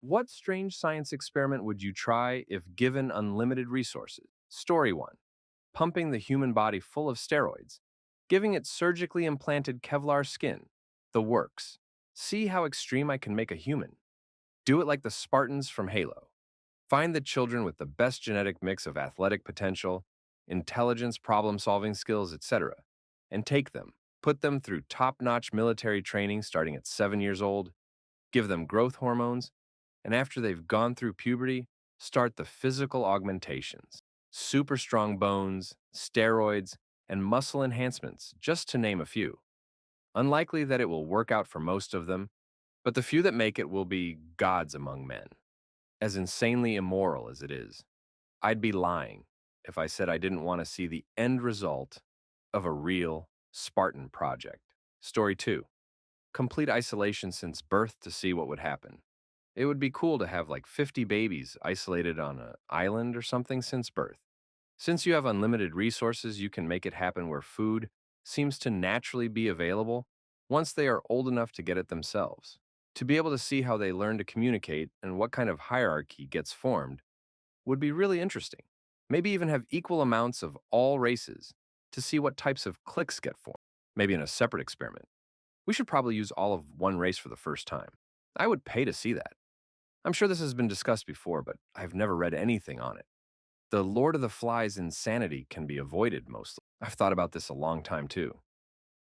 What strange science experiment would you try if given unlimited resources? Story 1. Pumping the human body full of steroids, giving it surgically implanted Kevlar skin. The works. See how extreme I can make a human. Do it like the Spartans from Halo. Find the children with the best genetic mix of athletic potential, intelligence, problem solving skills, etc., and take them. Put them through top notch military training starting at 7 years old, give them growth hormones, and after they've gone through puberty, start the physical augmentations. Super strong bones, steroids, and muscle enhancements, just to name a few. Unlikely that it will work out for most of them, but the few that make it will be gods among men. As insanely immoral as it is, I'd be lying if I said I didn't want to see the end result of a real Spartan project. Story 2. Complete isolation since birth to see what would happen. It would be cool to have like 50 babies isolated on an island or something since birth. Since you have unlimited resources, you can make it happen where food seems to naturally be available once they are old enough to get it themselves. To be able to see how they learn to communicate and what kind of hierarchy gets formed would be really interesting. Maybe even have equal amounts of all races to see what types of cliques get formed, maybe in a separate experiment. We should probably use all of one race for the first time. I would pay to see that. I'm sure this has been discussed before, but I've never read anything on it. The Lord of the Flies insanity can be avoided mostly. I've thought about this a long time too.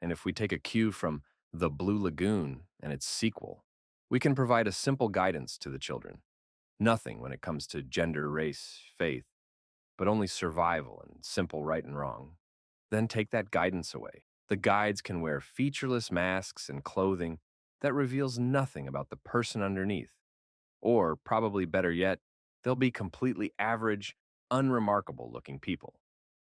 And if we take a cue from The Blue Lagoon and its sequel, we can provide a simple guidance to the children. Nothing when it comes to gender, race, faith, but only survival and simple right and wrong. Then take that guidance away. The guides can wear featureless masks and clothing that reveals nothing about the person underneath. Or, probably better yet, they'll be completely average, unremarkable looking people.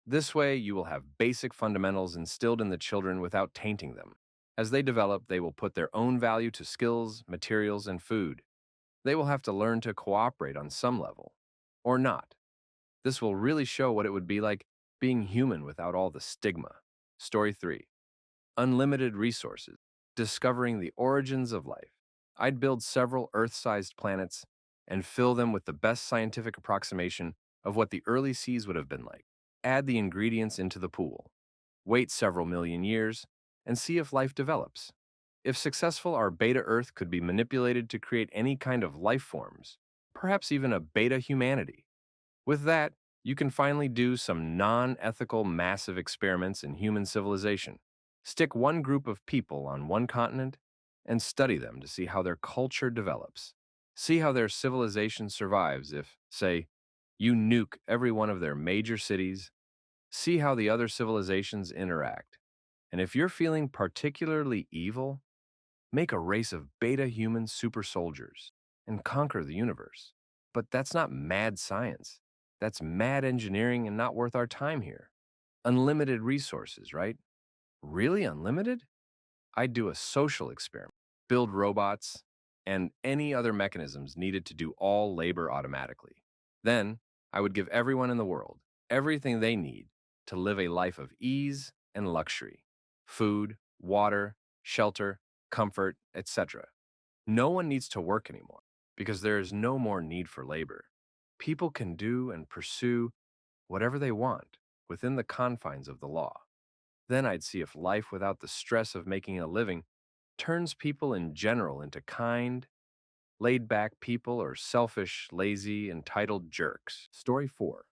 This way, you will have basic fundamentals instilled in the children without tainting them. As they develop, they will put their own value to skills, materials, and food. They will have to learn to cooperate on some level, or not. This will really show what it would be like being human without all the stigma. Story 3. Unlimited resources. Discovering the origins of life. I'd build several Earth-sized planets and fill them with the best scientific approximation of what the early seas would have been like. Add the ingredients into the pool. Wait several million years and see if life develops. If successful, our beta Earth could be manipulated to create any kind of life forms, perhaps even a beta humanity. With that, you can finally do some non-ethical massive experiments in human civilization. Stick one group of people on one continent and study them to see how their culture develops. See how their civilization survives if, say, you nuke every one of their major cities. See how the other civilizations interact. And if you're feeling particularly evil, make a race of beta human super soldiers and conquer the universe. But that's not mad science. That's mad engineering and not worth our time here. Unlimited resources, right? Really unlimited? I'd do a social experiment, build robots, and any other mechanisms needed to do all labor automatically. Then, I would give everyone in the world everything they need to live a life of ease and luxury: food, water, shelter, comfort, etc. No one needs to work anymore because there is no more need for labor. People can do and pursue whatever they want within the confines of the law. Then I'd see if life without the stress of making a living turns people in general into kind, laid back people or selfish, lazy, entitled jerks. Story 4.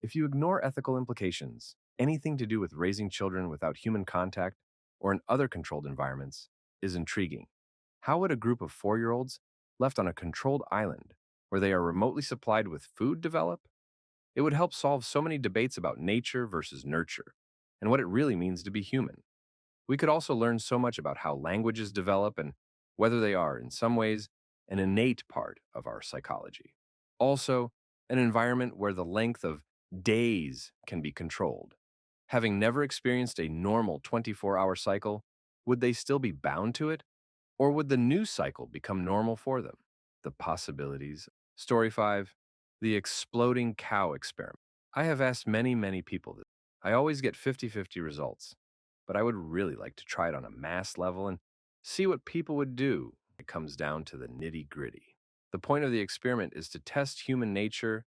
If you ignore ethical implications, anything to do with raising children without human contact or in other controlled environments is intriguing. How would a group of 4-year-olds left on a controlled island where they are remotely supplied with food develop? It would help solve so many debates about nature versus nurture and what it really means to be human. We could also learn so much about how languages develop and whether they are, in some ways, an innate part of our psychology. Also, an environment where the length of days can be controlled. Having never experienced a normal 24-hour cycle, would they still be bound to it? Or would the new cycle become normal for them? The possibilities. Story 5. The exploding cow experiment. I have asked many people this. I always get 50-50 results, but I would really like to try it on a mass level and see what people would do when it comes down to the nitty-gritty. The point of the experiment is to test human nature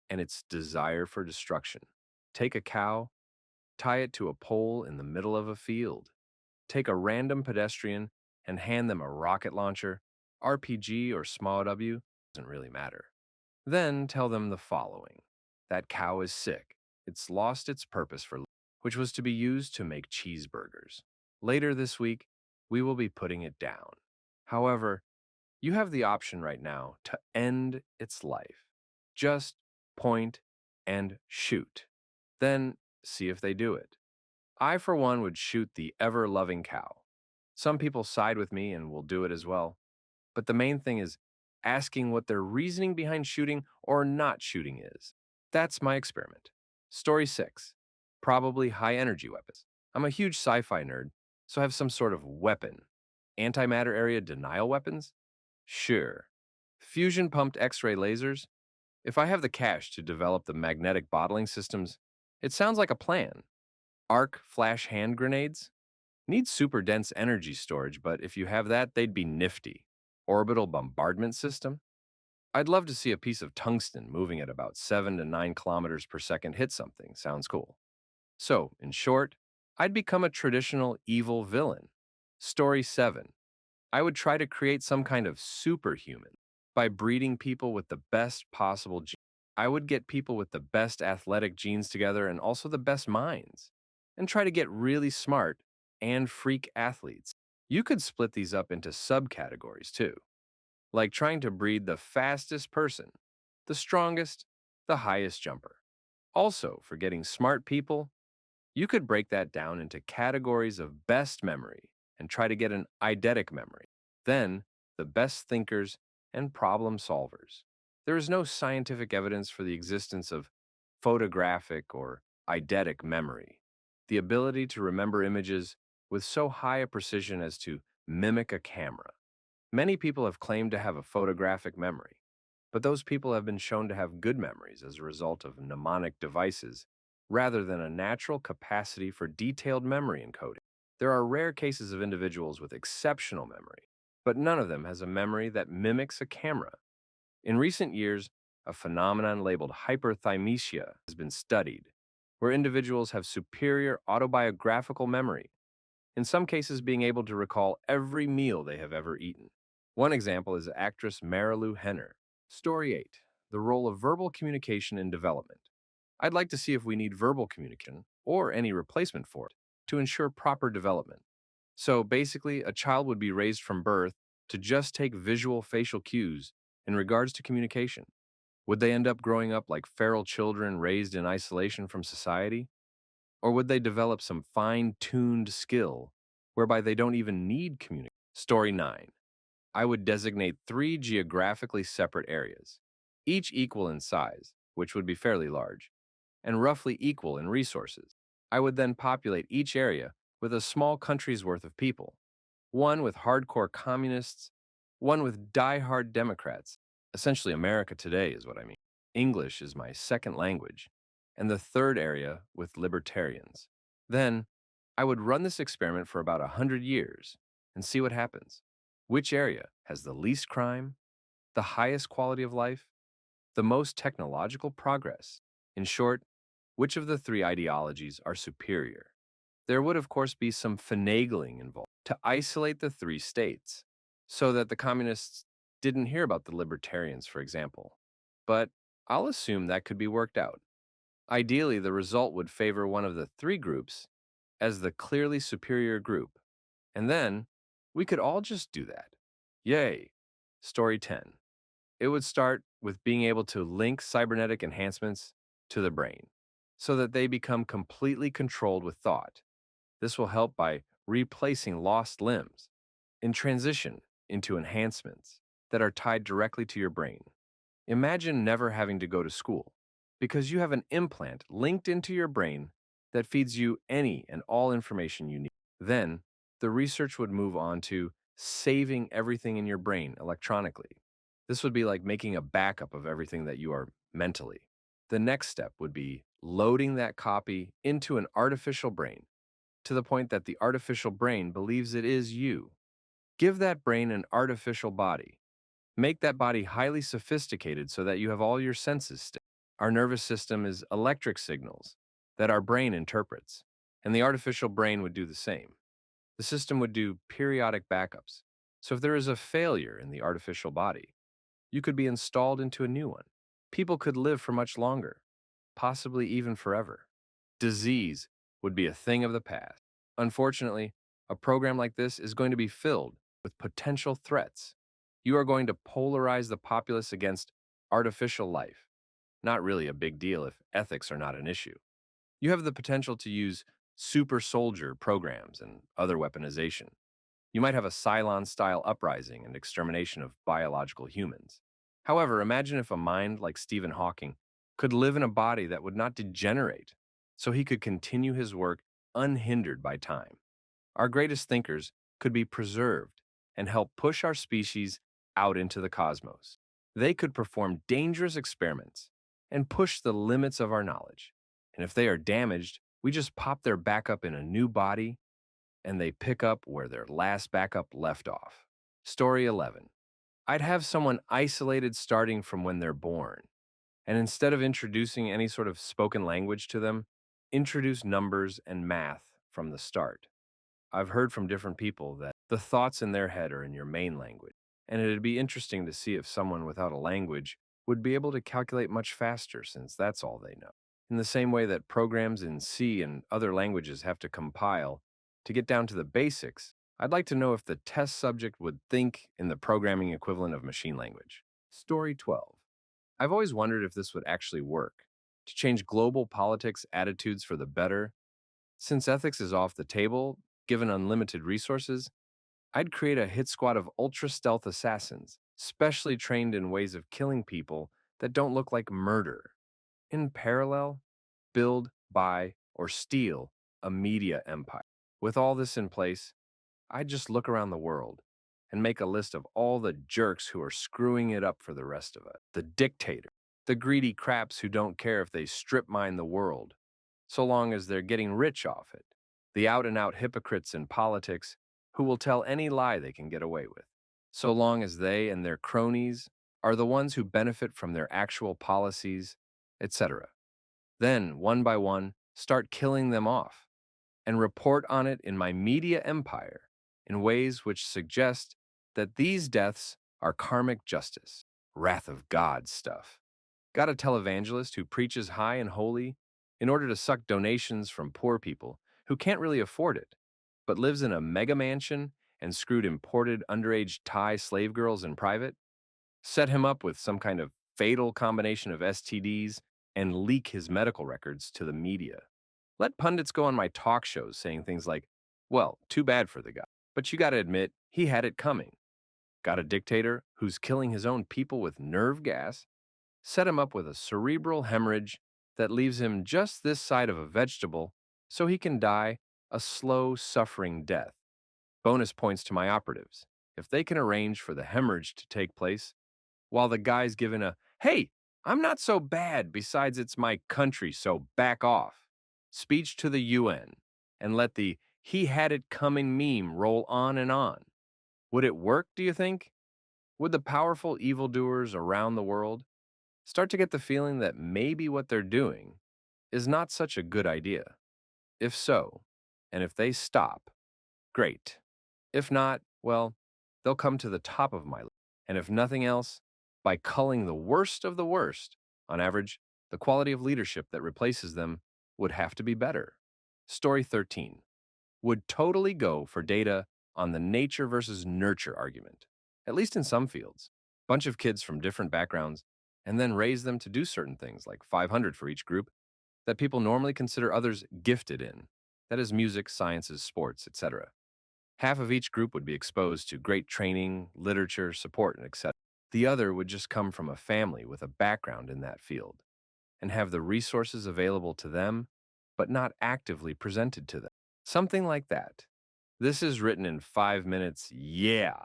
and its desire for destruction. Take a cow, tie it to a pole in the middle of a field. Take a random pedestrian and hand them a rocket launcher, RPG or small W, doesn't really matter. Then tell them the following: that cow is sick. It's lost its purpose for life, which was to be used to make cheeseburgers. Later this week, we will be putting it down. However, you have the option right now to end its life. Just point and shoot. Then see if they do it. I, for one, would shoot the ever loving cow. Some people side with me and will do it as well. But the main thing is asking what their reasoning behind shooting or not shooting is. That's my experiment. Story 6. Probably high energy weapons. I'm a huge sci fi nerd, so I have some sort of weapon. Antimatter area denial weapons? Sure. Fusion pumped X ray lasers? If I have the cash to develop the magnetic bottling systems, it sounds like a plan. Arc flash hand grenades? Need super dense energy storage, but if you have that, they'd be nifty. Orbital bombardment system? I'd love to see a piece of tungsten moving at about 7 to 9 kilometers per second hit something. Sounds cool. So, in short, I'd become a traditional evil villain. Story 7. I would try to create some kind of superhuman by breeding people with the best possible genes. I would get people with the best athletic genes together and also the best minds, and try to get really smart and freak athletes. You could split these up into subcategories too, like trying to breed the fastest person, the strongest, the highest jumper. Also, for getting smart people, you could break that down into categories of best memory and try to get an eidetic memory. Then, the best thinkers and problem solvers. There is no scientific evidence for the existence of photographic or eidetic memory, the ability to remember images with so high a precision as to mimic a camera. Many people have claimed to have a photographic memory, but those people have been shown to have good memories as a result of mnemonic devices rather than a natural capacity for detailed memory encoding. There are rare cases of individuals with exceptional memory, but none of them has a memory that mimics a camera. In recent years, a phenomenon labeled hyperthymesia has been studied, where individuals have superior autobiographical memory, in some cases being able to recall every meal they have ever eaten. One example is actress Marilu Henner. Story 8. The role of verbal communication in development. I'd like to see if we need verbal communication, or any replacement for it, to ensure proper development. So basically, a child would be raised from birth to just take visual facial cues in regards to communication. Would they end up growing up like feral children raised in isolation from society? Or would they develop some fine-tuned skill whereby they don't even need communication? Story 9. I would designate 3 geographically separate areas, each equal in size, which would be fairly large, and roughly equal in resources. I would then populate each area with a small country's worth of people, one with hardcore communists, one with die-hard Democrats. Essentially, America today is what I mean. English is my second language, and the third area with libertarians. Then, I would run this experiment for about 100 years and see what happens. Which area has the least crime, the highest quality of life, the most technological progress? In short, which of the 3 ideologies are superior? There would, of course, be some finagling involved to isolate the 3 states so that the communists didn't hear about the libertarians, for example. But I'll assume that could be worked out. Ideally, the result would favor one of the 3 groups as the clearly superior group. And then we could all just do that. Yay! Story 10. It would start with being able to link cybernetic enhancements to the brain so that they become completely controlled with thought. This will help by replacing lost limbs in transition into enhancements that are tied directly to your brain. Imagine never having to go to school because you have an implant linked into your brain that feeds you any and all information you need. Then, the research would move on to saving everything in your brain electronically. This would be like making a backup of everything that you are mentally. The next step would be loading that copy into an artificial brain to the point that the artificial brain believes it is you. Give that brain an artificial body. Make that body highly sophisticated so that you have all your senses still. Our nervous system is electric signals that our brain interprets, and the artificial brain would do the same. The system would do periodic backups. So if there is a failure in the artificial body, you could be installed into a new one. People could live for much longer, possibly even forever. Disease would be a thing of the past. Unfortunately, a program like this is going to be filled with potential threats. You are going to polarize the populace against artificial life. Not really a big deal if ethics are not an issue. You have the potential to use super soldier programs and other weaponization. You might have a Cylon-style uprising and extermination of biological humans. However, imagine if a mind like Stephen Hawking could live in a body that would not degenerate, so he could continue his work unhindered by time. Our greatest thinkers could be preserved and help push our species out into the cosmos. They could perform dangerous experiments and push the limits of our knowledge. And if they are damaged, we just pop their backup in a new body and they pick up where their last backup left off. Story 11. I'd have someone isolated starting from when they're born. And instead of introducing any sort of spoken language to them, introduce numbers and math from the start. I've heard from different people that the thoughts in their head are in your main language. And it'd be interesting to see if someone without a language would be able to calculate much faster since that's all they know. In the same way that programs in C and other languages have to compile to get down to the basics, I'd like to know if the test subject would think in the programming equivalent of machine language. Story 12. I've always wondered if this would actually work to change global politics attitudes for the better. Since ethics is off the table, given unlimited resources, I'd create a hit squad of ultra stealth assassins, specially trained in ways of killing people that don't look like murder. In parallel, build, buy, or steal a media empire. With all this in place, I'd just look around the world and make a list of all the jerks who are screwing it up for the rest of us. The dictator, the greedy craps who don't care if they strip mine the world, so long as they're getting rich off it. The out-and-out hypocrites in politics who will tell any lie they can get away with, so long as they and their cronies are the ones who benefit from their actual policies, etc. Then, one by one, start killing them off and report on it in my media empire in ways which suggest that these deaths are karmic justice, wrath of God stuff. Got a televangelist who preaches high and holy in order to suck donations from poor people who can't really afford it, but lives in a mega mansion and screwed imported underage Thai slave girls in private? Set him up with some kind of fatal combination of STDs and leak his medical records to the media. Let pundits go on my talk shows saying things like, well, too bad for the guy, but you gotta admit, he had it coming. Got a dictator who's killing his own people with nerve gas? Set him up with a cerebral hemorrhage that leaves him just this side of a vegetable so he can die a slow, suffering death. Bonus points to my operatives. If they can arrange for the hemorrhage to take place, while the guy's given a, hey, I'm not so bad, besides it's my country, so back off, speech to the UN, and let the he had it coming meme roll on and on. Would it work, do you think? Would the powerful evildoers around the world start to get the feeling that maybe what they're doing is not such a good idea? If so, and if they stop, great. If not, well, they'll come to the top of my list. And if nothing else, by culling the worst of the worst, on average, the quality of leadership that replaces them would have to be better. Story 13. Would totally go for data on the nature versus nurture argument, at least in some fields. Bunch of kids from different backgrounds, and then raise them to do certain things, like 500 for each group, that people normally consider others gifted in. That is music, sciences, sports, etc. Half of each group would be exposed to great training, literature, support, and etc. The other would just come from a family with a background in that field and have the resources available to them, but not actively presented to them. Something like that. This is written in 5 minutes, yeah.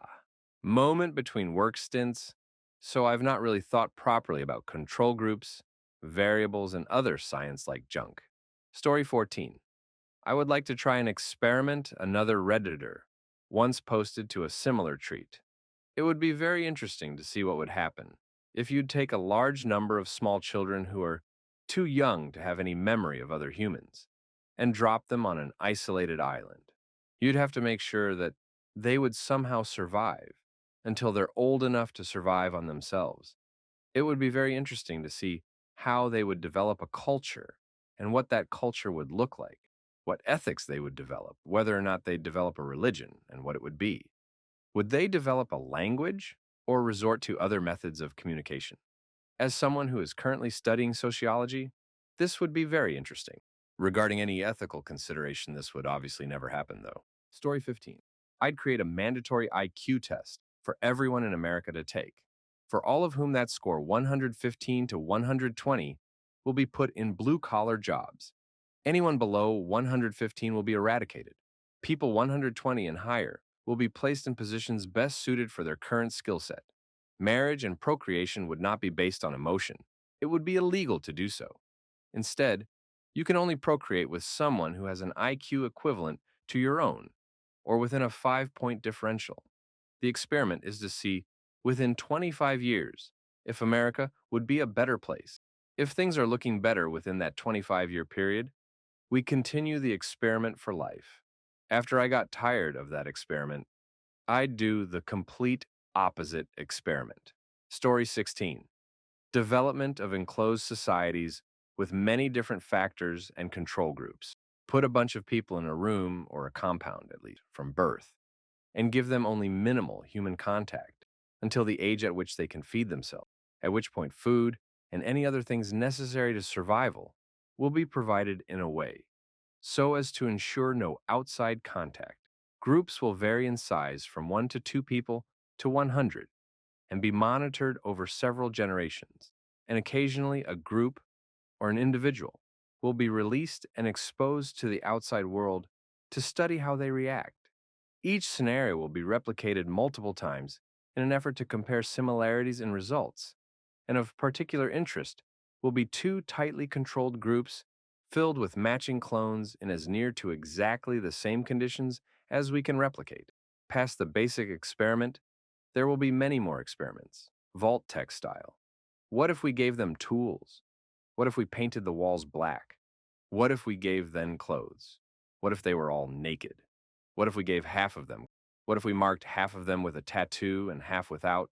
Moment between work stints, so I've not really thought properly about control groups, variables, and other science-like junk. Story 14. I would like to try and experiment another Redditor once posted to a similar treat. It would be very interesting to see what would happen if you'd take a large number of small children who are too young to have any memory of other humans and drop them on an isolated island. You'd have to make sure that they would somehow survive until they're old enough to survive on themselves. It would be very interesting to see how they would develop a culture and what that culture would look like, what ethics they would develop, whether or not they'd develop a religion and what it would be. Would they develop a language or resort to other methods of communication? As someone who is currently studying sociology, this would be very interesting. Regarding any ethical consideration, this would obviously never happen, though. Story 15. I'd create a mandatory IQ test for everyone in America to take, for all of whom that score 115 to 120 will be put in blue-collar jobs. Anyone below 115 will be eradicated. People 120 and higher will be placed in positions best suited for their current skill set. Marriage and procreation would not be based on emotion. It would be illegal to do so. Instead, you can only procreate with someone who has an IQ equivalent to your own, or within a 5-point differential. The experiment is to see, within 25 years, if America would be a better place. If things are looking better within that 25-year period, we continue the experiment for life. After I got tired of that experiment, I'd do the complete opposite experiment. Story 16. Development of enclosed societies with many different factors and control groups. Put a bunch of people in a room or a compound, at least, from birth, and give them only minimal human contact until the age at which they can feed themselves, at which point food and any other things necessary to survival will be provided in a way so as to ensure no outside contact. Groups will vary in size from 1 to 2 people to 100 and be monitored over several generations, and occasionally a group or an individual will be released and exposed to the outside world to study how they react. Each scenario will be replicated multiple times in an effort to compare similarities in results, and of particular interest will be two tightly controlled groups filled with matching clones in as near to exactly the same conditions as we can replicate. Past the basic experiment, there will be many more experiments, vault tech style. What if we gave them tools? What if we painted the walls black? What if we gave them clothes? What if they were all naked? What if we gave half of them? What if we marked half of them with a tattoo and half without?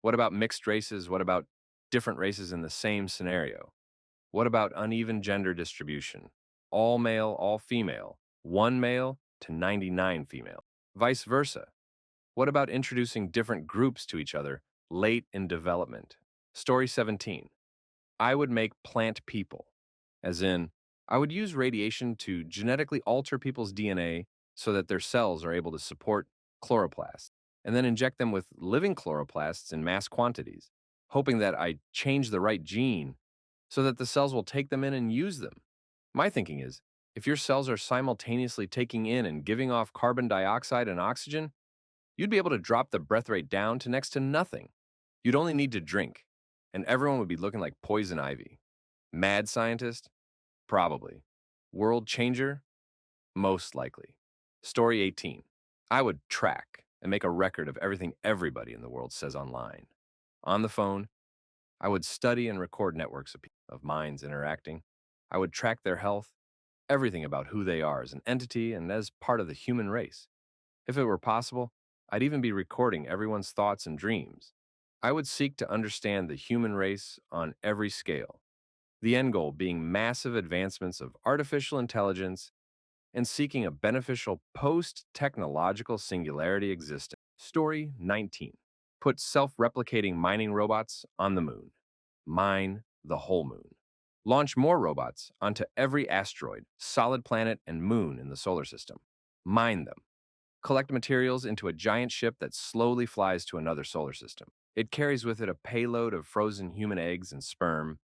What about mixed races? What about different races in the same scenario? What about uneven gender distribution? All male, all female, one male to 99 female. Vice versa. What about introducing different groups to each other late in development? Story 17. I would make plant people, as in, I would use radiation to genetically alter people's DNA so that their cells are able to support chloroplasts, and then inject them with living chloroplasts in mass quantities, hoping that I change the right gene so that the cells will take them in and use them. My thinking is, if your cells are simultaneously taking in and giving off carbon dioxide and oxygen, you'd be able to drop the breath rate down to next to nothing. You'd only need to drink, and everyone would be looking like poison ivy. Mad scientist? Probably. World changer? Most likely. Story 18. I would track and make a record of everything everybody in the world says online. On the phone, I would study and record networks of minds interacting. I would track their health, everything about who they are as an entity and as part of the human race. If it were possible, I'd even be recording everyone's thoughts and dreams. I would seek to understand the human race on every scale, the end goal being massive advancements of artificial intelligence and seeking a beneficial post-technological singularity existence. Story 19. Put self-replicating mining robots on the moon. Mine the whole moon. Launch more robots onto every asteroid, solid planet, and moon in the solar system. Mine them. Collect materials into a giant ship that slowly flies to another solar system. It carries with it a payload of frozen human eggs and sperm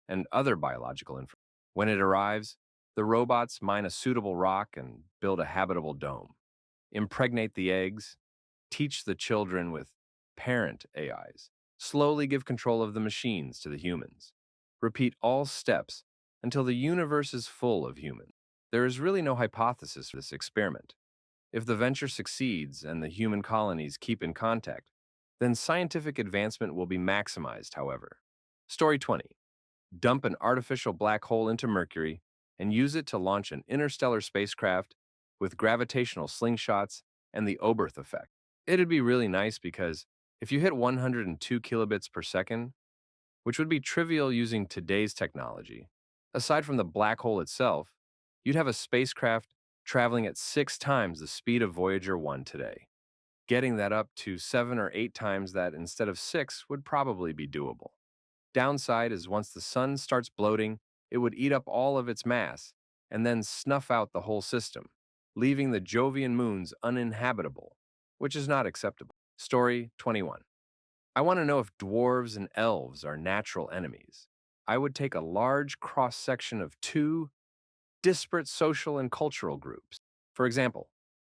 and other biological information. When it arrives, the robots mine a suitable rock and build a habitable dome. Impregnate the eggs, teach the children with parent AIs. Slowly give control of the machines to the humans. Repeat all steps until the universe is full of humans. There is really no hypothesis for this experiment. If the venture succeeds and the human colonies keep in contact, then scientific advancement will be maximized, however. Story 20. Dump an artificial black hole into Mercury and use it to launch an interstellar spacecraft with gravitational slingshots and the Oberth effect. It'd be really nice because if you hit 102 kilobits per second, which would be trivial using today's technology, aside from the black hole itself, you'd have a spacecraft traveling at 6 times the speed of Voyager 1 today. Getting that up to 7 or 8 times that instead of 6 would probably be doable. Downside is once the sun starts bloating, it would eat up all of its mass and then snuff out the whole system, leaving the Jovian moons uninhabitable, which is not acceptable. Story 21. I want to know if dwarves and elves are natural enemies. I would take a large cross section of two disparate social and cultural groups. For example,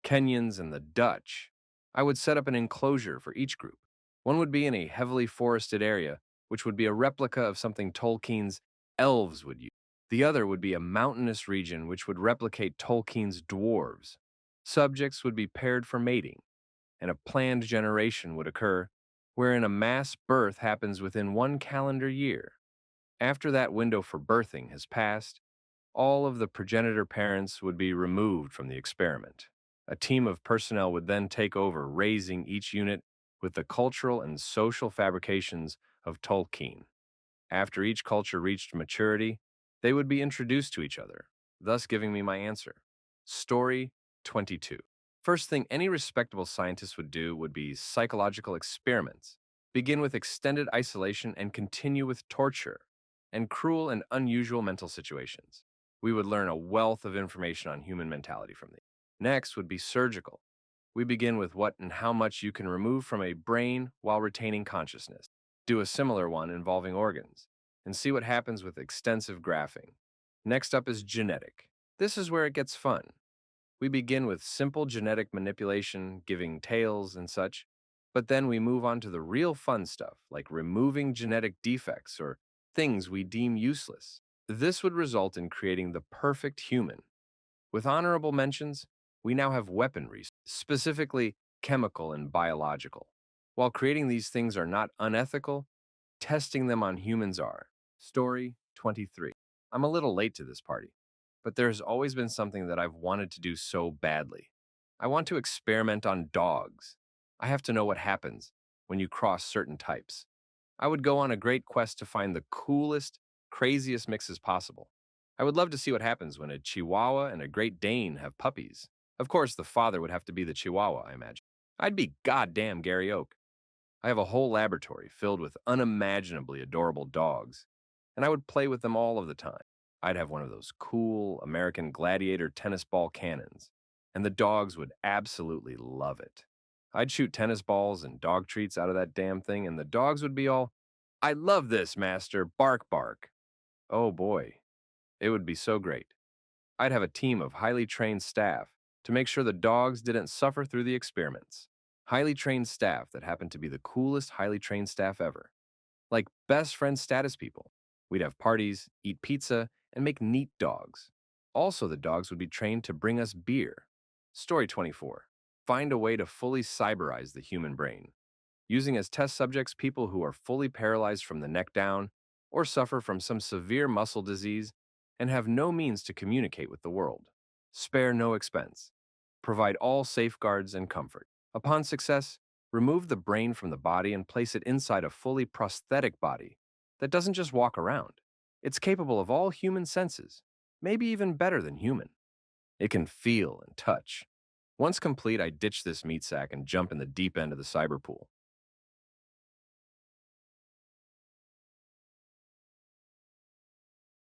Kenyans and the Dutch. I would set up an enclosure for each group. One would be in a heavily forested area, which would be a replica of something Tolkien's elves would use. The other would be a mountainous region which would replicate Tolkien's dwarves. Subjects would be paired for mating, and a planned generation would occur, wherein a mass birth happens within 1 calendar year. After that window for birthing has passed, all of the progenitor parents would be removed from the experiment. A team of personnel would then take over raising each unit with the cultural and social fabrications of Tolkien. After each culture reached maturity, they would be introduced to each other, thus giving me my answer. Story 22. First thing any respectable scientist would do would be psychological experiments. Begin with extended isolation and continue with torture and cruel and unusual mental situations. We would learn a wealth of information on human mentality from these. Next would be surgical. We begin with what and how much you can remove from a brain while retaining consciousness. Do a similar one involving organs, and see what happens with extensive grafting. Next up is genetic. This is where it gets fun. We begin with simple genetic manipulation, giving tails and such, but then we move on to the real fun stuff, like removing genetic defects or things we deem useless. This would result in creating the perfect human. With honorable mentions, we now have weaponry, specifically chemical and biological. While creating these things are not unethical, testing them on humans are. Story 23. I'm a little late to this party, but there's always been something that I've wanted to do so badly. I want to experiment on dogs. I have to know what happens when you cross certain types. I would go on a great quest to find the coolest, craziest mixes possible. I would love to see what happens when a Chihuahua and a Great Dane have puppies. Of course, the father would have to be the Chihuahua, I imagine. I'd be goddamn Gary Oak. I have a whole laboratory filled with unimaginably adorable dogs, and I would play with them all of the time. I'd have one of those cool American Gladiator tennis ball cannons, and the dogs would absolutely love it. I'd shoot tennis balls and dog treats out of that damn thing, and the dogs would be all, "I love this, master, bark, bark." Oh boy, it would be so great. I'd have a team of highly trained staff to make sure the dogs didn't suffer through the experiments. Highly trained staff that happened to be the coolest highly trained staff ever. Like best friend status people. We'd have parties, eat pizza, and make neat dogs. Also, the dogs would be trained to bring us beer. Story 24. Find a way to fully cyberize the human brain, using as test subjects people who are fully paralyzed from the neck down or suffer from some severe muscle disease and have no means to communicate with the world. Spare no expense. Provide all safeguards and comfort. Upon success, remove the brain from the body and place it inside a fully prosthetic body that doesn't just walk around. It's capable of all human senses, maybe even better than human. It can feel and touch. Once complete, I ditch this meat sack and jump in the deep end of the cyber pool.